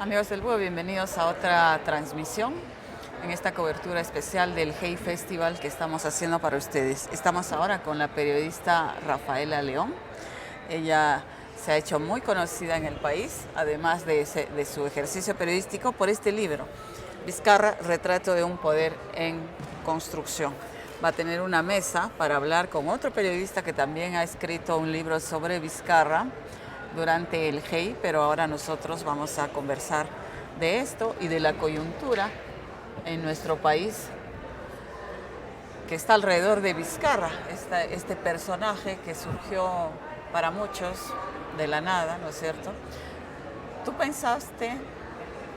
Amigos del Búho, bienvenidos a otra transmisión en esta cobertura especial del Hey Festival que estamos haciendo para ustedes. Estamos ahora con la periodista Rafaela León. Ella se ha hecho muy conocida en el país, además de su ejercicio periodístico, por este libro, Vizcarra, Retrato de un poder en construcción. Va a tener una mesa para hablar con otro periodista que también ha escrito un libro sobre Vizcarra durante el Hey, pero ahora nosotros vamos a conversar de esto y de la coyuntura en nuestro país que está alrededor de Vizcarra, este personaje que surgió para muchos de la nada, ¿no es cierto? ¿Tú pensaste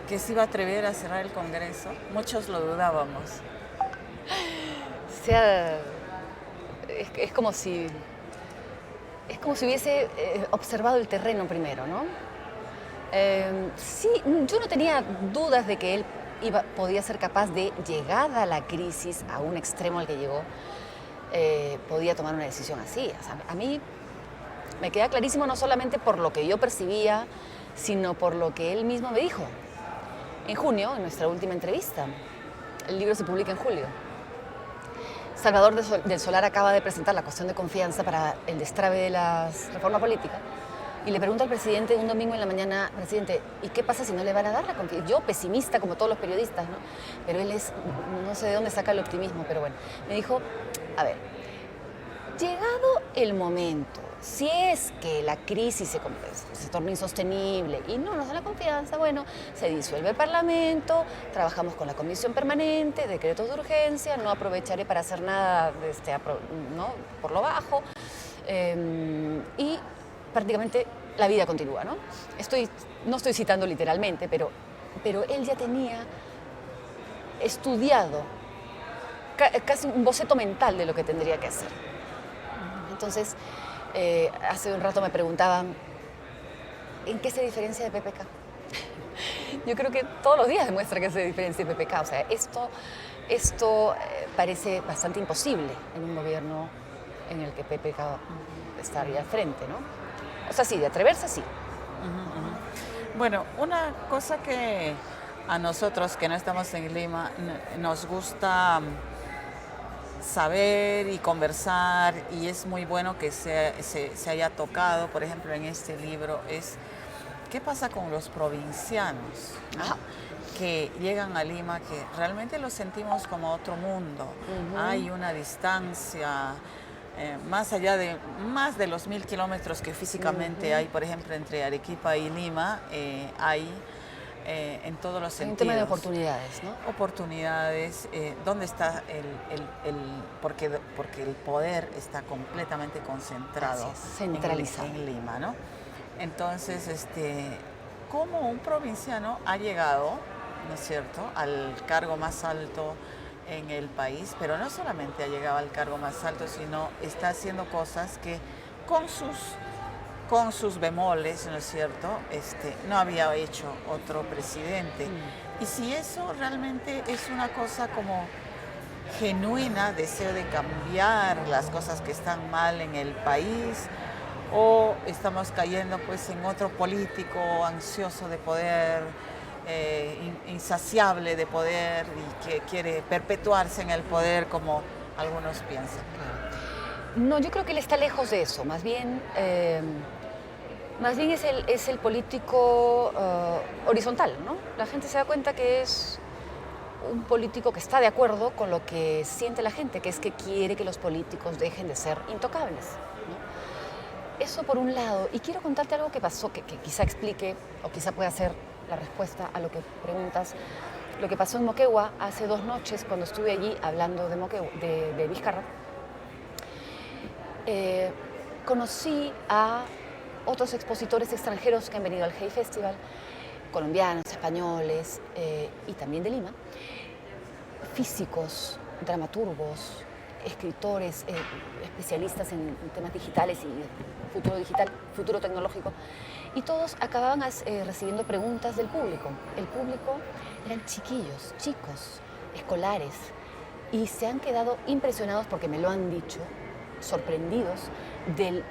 que se iba a atrever a cerrar el Congreso? Muchos lo dudábamos. O sea, es como si hubiese observado el terreno primero, ¿no? Sí, yo no tenía dudas de que él podía ser capaz de, llegada la crisis a un extremo al que llegó, podía tomar una decisión así. O sea, a mí me queda clarísimo no solamente por lo que yo percibía, sino por lo que él mismo me dijo. En junio, en nuestra última entrevista, el libro se publica en julio. Salvador del Solar acaba de presentar la cuestión de confianza para el destrabe de la reforma política y le pregunta al presidente un domingo en la mañana: presidente, ¿y qué pasa si no le van a dar la confianza? Yo, pesimista como todos los periodistas, ¿no? Pero él no sé de dónde saca el optimismo, pero bueno, me dijo: a ver, llegado el momento, si es que la crisis se torna insostenible y no nos da la confianza, bueno, se disuelve el Parlamento, trabajamos con la Comisión Permanente, decretos de urgencia, no aprovecharé para hacer nada ¿no? por lo bajo, y prácticamente la vida continúa, ¿no? No estoy citando literalmente, pero él ya tenía estudiado casi un boceto mental de lo que tendría que hacer. Entonces, hace un rato me preguntaban, ¿en qué se diferencia de PPK? Yo creo que todos los días demuestra que se diferencia de PPK. O sea, esto parece bastante imposible en un gobierno en el que PPK estaría al frente, ¿no? O sea, sí, de atreverse, sí. Bueno, una cosa que a nosotros que no estamos en Lima nos gusta saber y conversar, y es muy bueno que se haya tocado, por ejemplo, en este libro, es qué pasa con los provincianos, ¿no? Que llegan a Lima, que realmente lo sentimos como otro mundo. Hay una distancia más allá de más de los 1000 kilómetros que físicamente hay, por ejemplo, entre Arequipa y Lima, hay en todos los sentidos. Un tema de oportunidades, ¿no? Oportunidades, ¿dónde está porque el poder está completamente concentrado, centralizado en Lima, ¿no? Entonces, ¿cómo un provinciano ha llegado, ¿no es cierto?, al cargo más alto en el país? Pero no solamente ha llegado al cargo más alto, sino está haciendo cosas que con sus bemoles, ¿no es cierto?, no había hecho otro presidente. Y si eso realmente es una cosa como genuina, deseo de cambiar las cosas que están mal en el país, o estamos cayendo pues en otro político ansioso de poder, insaciable de poder y que quiere perpetuarse en el poder como algunos piensan. No, yo creo que él está lejos de eso. Más bien es el político horizontal, ¿no? La gente se da cuenta que es un político que está de acuerdo con lo que siente la gente, que es que quiere que los políticos dejen de ser intocables, ¿no? Eso por un lado. Y quiero contarte algo que pasó, que quizá explique o quizá pueda ser la respuesta a lo que preguntas. Lo que pasó en Moquegua hace 2 noches, cuando estuve allí hablando de Vizcarra. Conocí a otros expositores extranjeros que han venido al Hey Festival, colombianos, españoles y también de Lima, físicos, dramaturgos, escritores, especialistas en temas digitales y futuro tecnológico, y todos acababan recibiendo preguntas del público. El público eran chiquillos, chicos, escolares, y se han quedado impresionados, porque me lo han dicho, sorprendidos del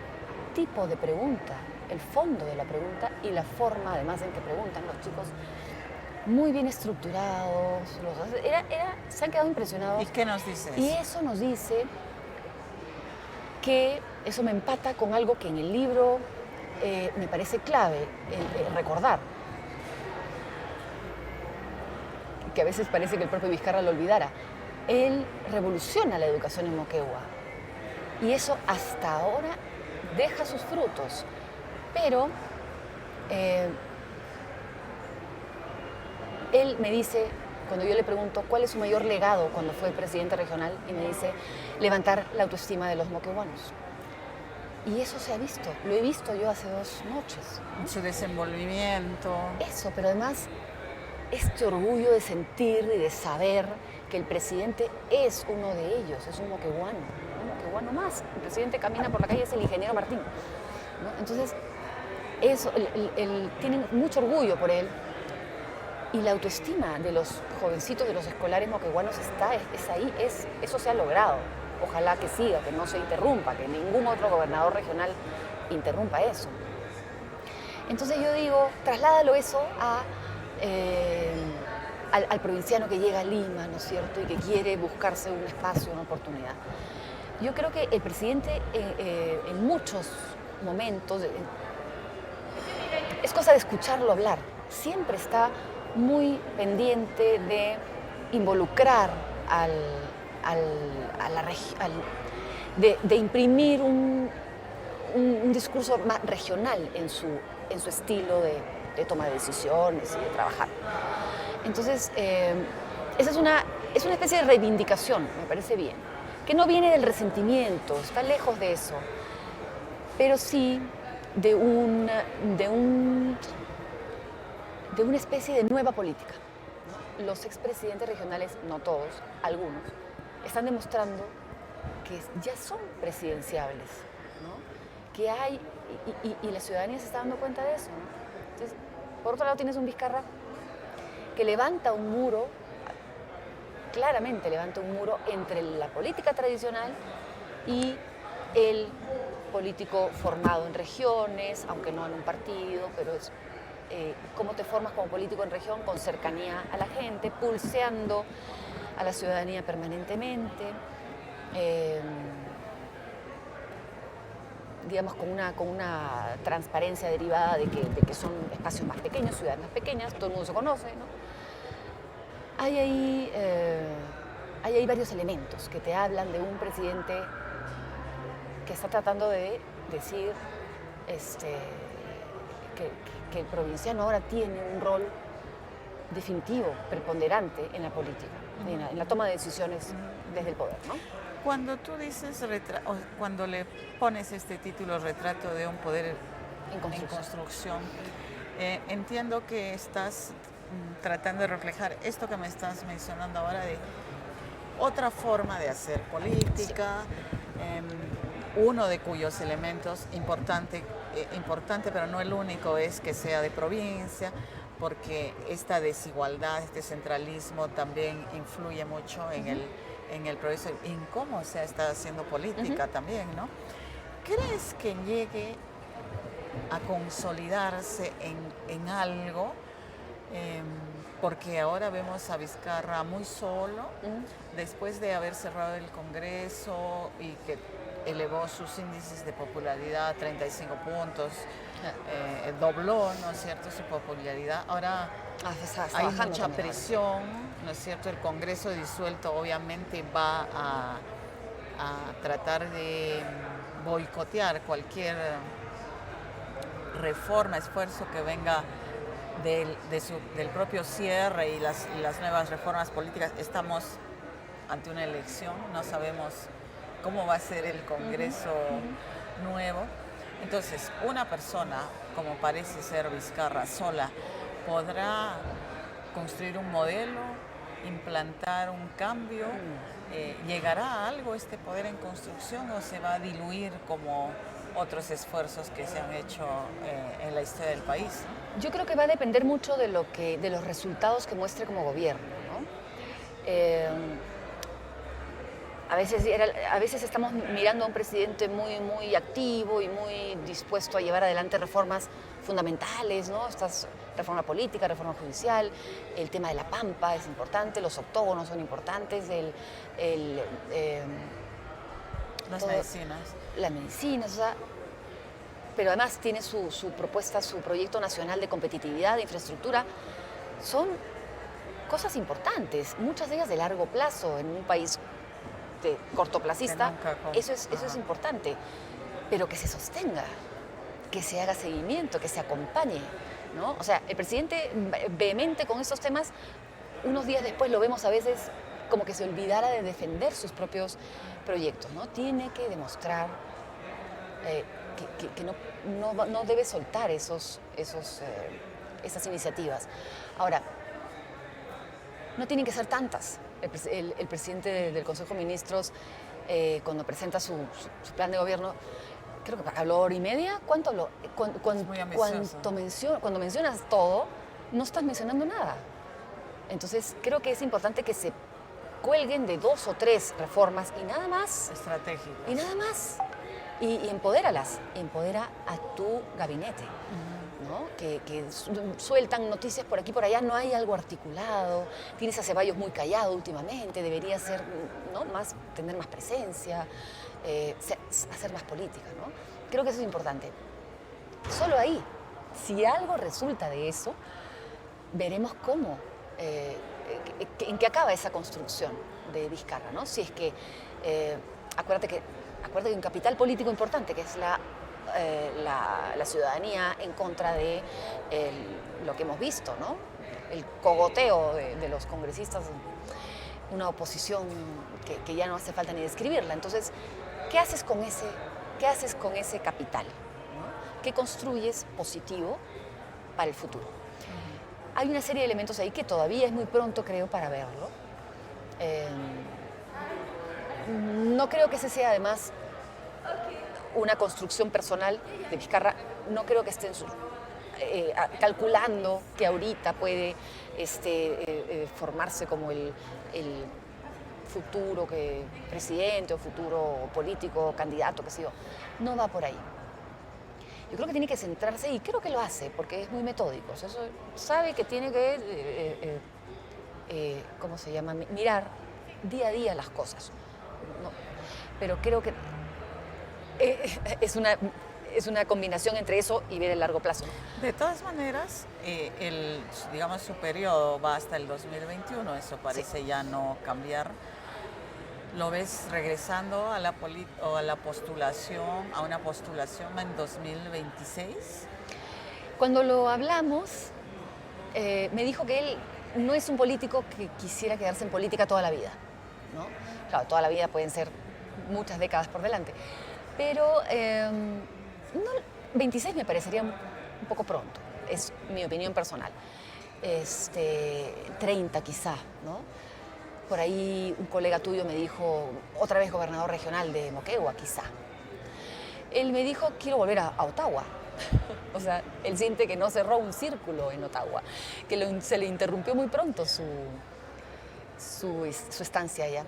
tipo de pregunta el fondo de la pregunta y la forma, además, en que preguntan los chicos, muy bien estructurados. Se han quedado impresionados. ¿Y qué nos dice Y eso? eso nos dice que eso me empata con algo que en el libro me parece clave recordar. Que a veces parece que el propio Vizcarra lo olvidara. Él revoluciona la educación en Moquegua. Y eso hasta ahora deja sus frutos. Pero él me dice, cuando yo le pregunto cuál es su mayor legado cuando fue presidente regional, y me dice, levantar la autoestima de los moqueguanos. Y eso se ha visto, lo he visto yo hace 2 noches. Su desenvolvimiento. Eso, pero además este orgullo de sentir y de saber que el presidente es uno de ellos, es un moqueguano más. El presidente camina por la calle, es el ingeniero Martín, ¿no? Entonces, eso, tienen mucho orgullo por él. Y la autoestima de los jovencitos, de los escolares moqueguanos es ahí, eso se ha logrado. Ojalá que siga, que no se interrumpa, que ningún otro gobernador regional interrumpa eso. Entonces yo digo, trasládalo eso al provinciano que llega a Lima, ¿no es cierto?, y que quiere buscarse un espacio, una oportunidad. Yo creo que el presidente en muchos momentos, es cosa de escucharlo hablar, siempre está muy pendiente de involucrar de imprimir un discurso más regional en su estilo de toma de decisiones y de trabajar. Entonces, esa es una especie de reivindicación, me parece bien, que no viene del resentimiento, está lejos de eso, pero sí de una especie de nueva política. Los expresidentes regionales, no todos, algunos, están demostrando que ya son presidenciables, ¿no? Que hay, y la ciudadanía se está dando cuenta de eso, ¿no? Entonces, por otro lado tienes un Vizcarra que levanta un muro, claramente levanta un muro entre la política tradicional y el político formado en regiones, aunque no en un partido, pero es cómo te formas como político en región, con cercanía a la gente, pulseando a la ciudadanía permanentemente, digamos con una transparencia derivada de que son espacios más pequeños, ciudades más pequeñas, todo el mundo se conoce, ¿no? Hay ahí varios elementos que te hablan de un presidente que está tratando de decir que el provinciano ahora tiene un rol definitivo, preponderante en la política, en la toma de decisiones desde el poder, ¿no? Cuando tú dices, cuando le pones este título, Retrato de un poder en construcción, entiendo que estás tratando de reflejar esto que me estás mencionando ahora de otra forma de hacer política, uno de cuyos elementos importante, pero no el único, es que sea de provincia, porque esta desigualdad, este centralismo también influye mucho en el proceso, en cómo se está haciendo política también, ¿no? ¿Crees que llegue a consolidarse en algo? Porque ahora vemos a Vizcarra muy solo, después de haber cerrado el Congreso y que elevó sus índices de popularidad a 35 puntos, dobló, ¿no es cierto?, su popularidad. Ahora hay mucha presión, ¿no es cierto? El Congreso disuelto obviamente va a tratar de boicotear cualquier reforma, esfuerzo que venga del propio cierre y las nuevas reformas políticas. Estamos ante una elección, no sabemos cómo va a ser el Congreso nuevo. Entonces, una persona, como parece ser Vizcarra sola, podrá construir un modelo, implantar un cambio. ¿Llegará a algo este poder en construcción o se va a diluir como otros esfuerzos que se han hecho en la historia del país? Yo creo que va a depender mucho de los resultados que muestre como gobierno, ¿no? A veces estamos mirando a un presidente muy activo y muy dispuesto a llevar adelante reformas fundamentales, ¿no? Estas reforma política, reforma judicial, el tema de la pampa es importante, los octógonos son importantes, Las medicinas. las medicinas, o sea, pero además tiene su propuesta, su proyecto nacional de competitividad, de infraestructura. Son cosas importantes, muchas de ellas de largo plazo en un país cortoplacista. Eso es importante, pero que se sostenga, que se haga seguimiento, que se acompañe, ¿no? O sea, el presidente vehemente con estos temas, unos días después lo vemos a veces como que se olvidara de defender sus propios proyectos, ¿no? Tiene que demostrar que no debe soltar esas iniciativas. Ahora, no tienen que ser tantas. El presidente del Consejo de Ministros, cuando presenta su plan de gobierno, creo que habló hora y media. ¿Cuánto habló? Cuando mencionas todo, no estás mencionando nada. Entonces, creo que es importante que se cuelguen de 2 o 3 reformas y nada más. Estratégicas. Y nada más. Y empodéralas. Empodera a tu gabinete. ¿No? Que sueltan noticias por aquí y por allá, no hay algo articulado, tienes a Ceballos muy callado últimamente, debería ser, ¿no? Tener más presencia, hacer más política, ¿no? Creo que eso es importante. Solo ahí, si algo resulta de eso, veremos cómo, en qué acaba esa construcción de Vizcarra, ¿no? Si es que, acuérdate que hay un capital político importante, que es la ciudadanía en contra de lo que hemos visto, ¿no? El cogoteo de los congresistas, una oposición que ya no hace falta ni describirla. Entonces, ¿qué haces con ese capital? ¿No? ¿Qué construyes positivo para el futuro? Hay una serie de elementos ahí que todavía es muy pronto, creo, para verlo. No creo que ese sea, además, una construcción personal de Vizcarra. No creo que estén calculando que ahorita puede formarse como el futuro presidente o futuro político, candidato, qué sé yo. No va por ahí. Yo creo que tiene que centrarse, y creo que lo hace, porque es muy metódico. O sea, sabe que tiene que, ¿cómo se llama? Mirar día a día las cosas. No, pero creo que es una combinación entre eso y ver el largo plazo. De todas maneras, digamos, su periodo va hasta el 2021, eso parece ya no cambiar. ¿Lo ves regresando a una postulación en 2026? Cuando lo hablamos, me dijo que él no es un político que quisiera quedarse en política toda la vida, ¿no? Claro, toda la vida pueden ser muchas décadas por delante, pero 26 me parecería un poco pronto, es mi opinión personal. 30 quizá, ¿no? Por ahí un colega tuyo me dijo, otra vez gobernador regional de Moquegua, quizá. Él me dijo, quiero volver a Ottawa. O sea, él siente que no cerró un círculo en Ottawa, que se le interrumpió muy pronto su estancia allá.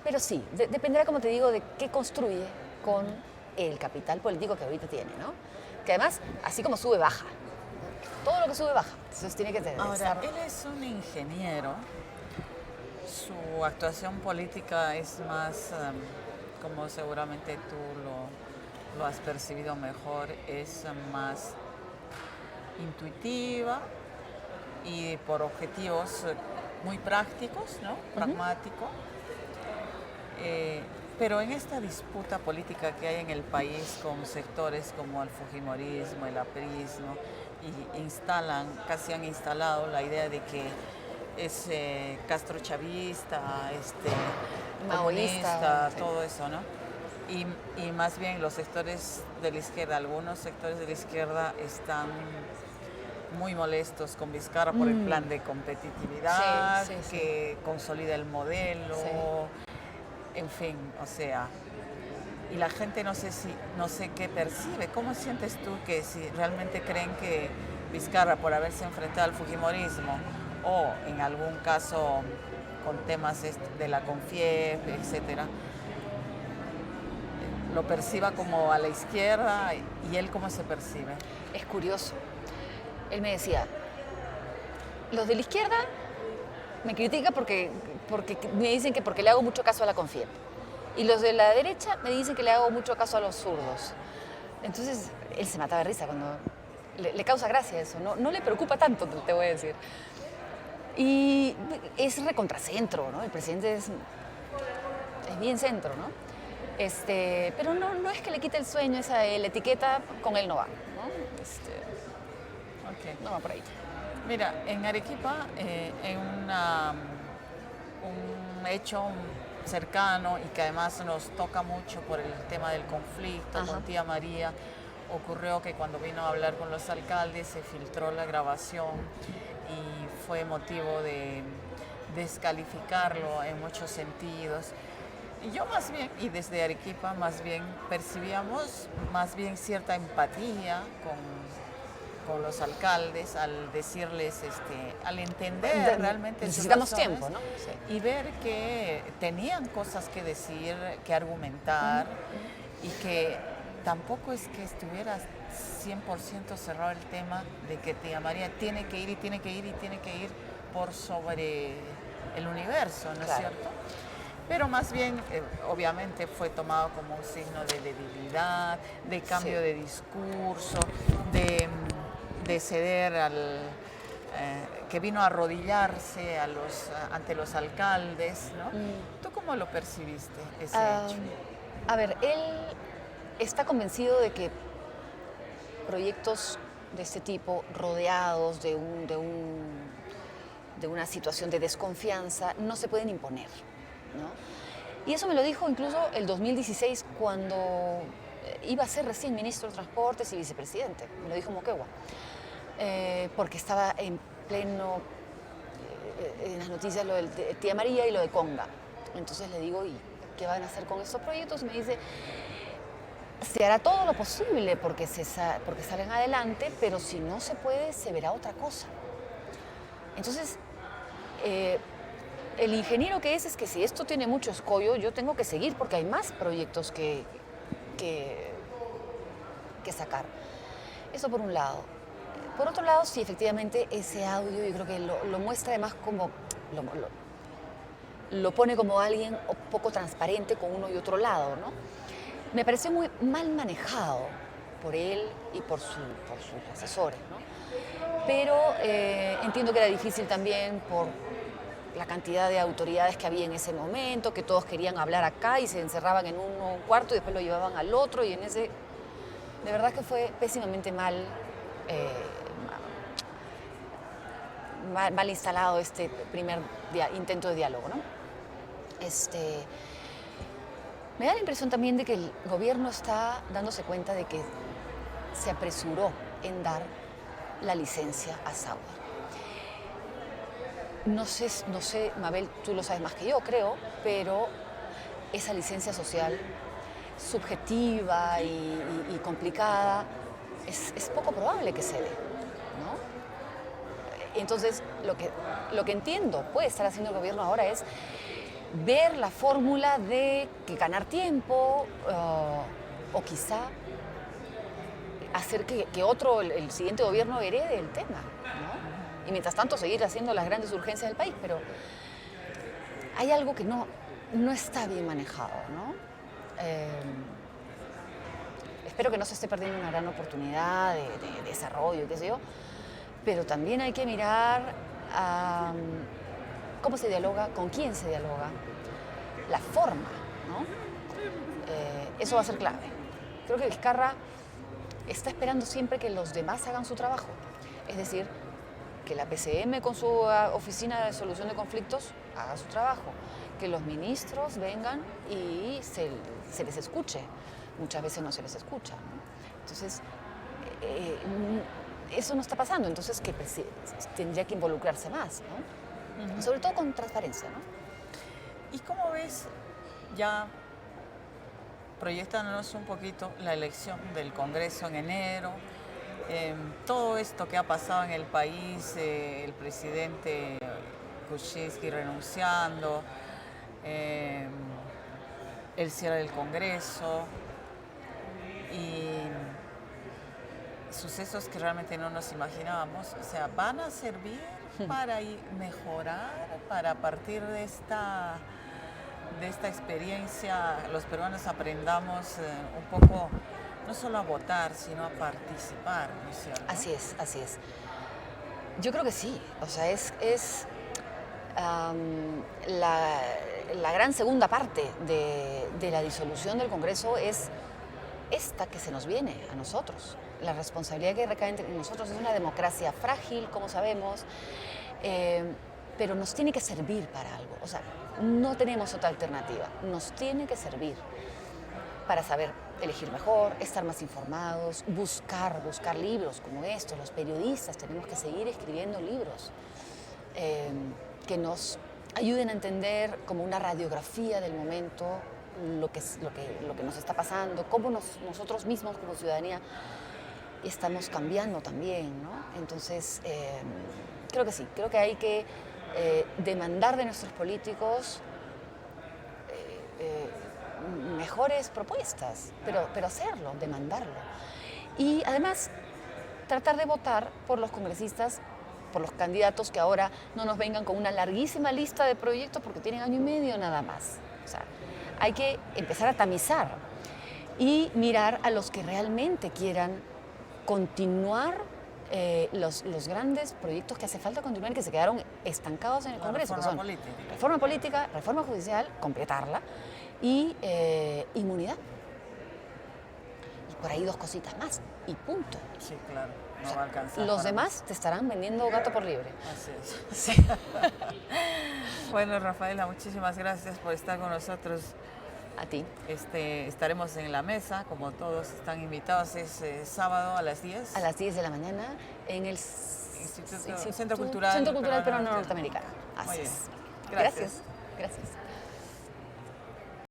Pero sí, dependerá, como te digo, de qué construye con el capital político que ahorita tiene, ¿no? Que además, así como sube, baja. Todo lo que sube, baja. Entonces tiene que tener. Ahora, él es un ingeniero. Su actuación política es más, como seguramente tú lo has percibido mejor, es más intuitiva y por objetivos muy prácticos, ¿no? Pragmático. Pero en esta disputa política que hay en el país con sectores como el fujimorismo, el aprismo, y casi han instalado la idea de que es castrochavista, comunista, todo eso, ¿no? Y más bien los sectores de la izquierda, algunos sectores de la izquierda están muy molestos con Vizcarra por el plan de competitividad, que consolida el modelo, en fin, o sea, y la gente no sé qué percibe. ¿Cómo sientes tú que si realmente creen que Vizcarra, por haberse enfrentado al fujimorismo o en algún caso con temas de la CONFIEP, etcétera, lo perciba como a la izquierda y él cómo se percibe. Es curioso. Él me decía, los de la izquierda me critican porque me dicen que porque le hago mucho caso a la CONFIEP. Y los de la derecha me dicen que le hago mucho caso a los zurdos. Entonces, él se mataba de risa cuando le causa gracia eso, no le preocupa tanto, te voy a decir. Y es recontracentro, ¿no? El presidente es bien centro, ¿no? Pero no es que le quite el sueño, la etiqueta con él no va, ¿no? Okay. No va por ahí. Mira, en Arequipa, en un hecho cercano y que además nos toca mucho por el tema del conflicto con Tía María, ocurrió que cuando vino a hablar con los alcaldes se filtró la grabación y fue motivo de descalificarlo en muchos sentidos. Y yo más bien, y desde Arequipa más bien, percibíamos más bien cierta empatía con los alcaldes al decirles, al entender realmente necesitamos sus razones, tiempo, ¿no? Sí. Y ver que tenían cosas que decir, que argumentar y que tampoco es que estuviera 100% cerrado el tema de que Tía María tiene que ir y tiene que ir y tiene que ir por sobre el universo, ¿no es cierto? Pero más bien, obviamente, fue tomado como un signo de debilidad, de cambio de discurso, de ceder que vino a arrodillarse ante los alcaldes, ¿no? ¿Tú cómo lo percibiste, ese hecho? A ver, él está convencido de que proyectos de este tipo, rodeados de una situación de desconfianza, no se pueden imponer, ¿no? Y eso me lo dijo incluso el 2016 cuando iba a ser recién ministro de Transportes y vicepresidente. Me lo dijo Moquegua, porque estaba en pleno en las noticias lo de Tía María y lo de Conga. Entonces le digo, ¿y qué van a hacer con estos proyectos? Y me dice, se hará todo lo posible porque salgan adelante, pero si no se puede, se verá otra cosa. Entonces, el ingeniero que es que si esto tiene mucho escollo, yo tengo que seguir porque hay más proyectos que sacar. Eso por un lado. Por otro lado, sí, efectivamente, ese audio yo creo que lo muestra además como, lo pone como alguien poco transparente con uno y otro lado, ¿no? Me pareció muy mal manejado por él y por sus asesores, ¿no? Pero entiendo que era difícil también por la cantidad de autoridades que había en ese momento, que todos querían hablar acá y se encerraban en un cuarto y después lo llevaban al otro y en ese... De verdad que fue pésimamente mal instalado este primer intento de diálogo, ¿no? Me da la impresión también de que el gobierno está dándose cuenta de que se apresuró en dar la licencia a Sauer. No sé, Mabel, tú lo sabes más que yo, creo, pero esa licencia social subjetiva y complicada es poco probable que se dé, ¿no? Entonces, lo que entiendo puede estar haciendo el gobierno ahora es ver la fórmula de ganar tiempo o quizá hacer que el siguiente gobierno herede el tema, ¿no? Y mientras tanto seguir haciendo las grandes urgencias del país, pero hay algo que no está bien manejado, ¿no? Espero que no se esté perdiendo una gran oportunidad de desarrollo, qué sé yo, pero también hay que mirar cómo se dialoga, con quién se dialoga, la forma, ¿no? Eso va a ser clave. Creo que Vizcarra está esperando siempre que los demás hagan su trabajo, es decir, que la PCM con su oficina de solución de conflictos haga su trabajo, que los ministros vengan y se les escuche. Muchas veces no se les escucha, ¿no? Entonces, eso no está pasando, entonces que tendría que involucrarse más, ¿no? Sobre todo con transparencia, ¿no? ¿Y cómo ves, ya proyectándonos un poquito, la elección del Congreso en enero, todo esto que ha pasado en el país, el presidente Kuczynski renunciando, el cierre del Congreso y sucesos que realmente no nos imaginábamos. O sea, van a servir para mejorar, para a partir de esta experiencia los peruanos aprendamos un poco, no solo a votar, sino a participar, ¿no es cierto? Así es, así es. Yo creo que sí, o sea, la gran segunda parte de la disolución del Congreso es esta que se nos viene a nosotros. La responsabilidad que recae en nosotros. Es una democracia frágil, como sabemos, pero nos tiene que servir para algo. O sea, no tenemos otra alternativa. Nos tiene que servir para saber elegir mejor, estar más informados, buscar libros como estos. Los periodistas tenemos que seguir escribiendo libros que nos ayuden a entender como una radiografía del momento, lo que nos está pasando, cómo nosotros mismos como ciudadanía estamos cambiando también, ¿no? Entonces, creo que sí, creo que hay que demandar de nuestros políticos mejores propuestas, pero hacerlo, demandarlo. Y además, tratar de votar por los congresistas, por los candidatos que ahora no nos vengan con una larguísima lista de proyectos porque tienen año y medio nada más. O sea, hay que empezar a tamizar y mirar a los que realmente quieran continuar los grandes proyectos que hace falta continuar y que se quedaron estancados en el Congreso. Reforma política, reforma judicial, completarla, y inmunidad. Y por ahí 2 cositas más, y punto. Sí, claro, no va a alcanzar. Los demás te estarán vendiendo gato por liebre. Así es. Sí. Bueno, Rafaela, muchísimas gracias por estar con nosotros. A ti. Estaremos en la mesa, como todos están invitados, es sábado a las 10. A las 10 de la mañana en el Centro Cultural Peruano Norteamericano. Así es. Gracias. Gracias.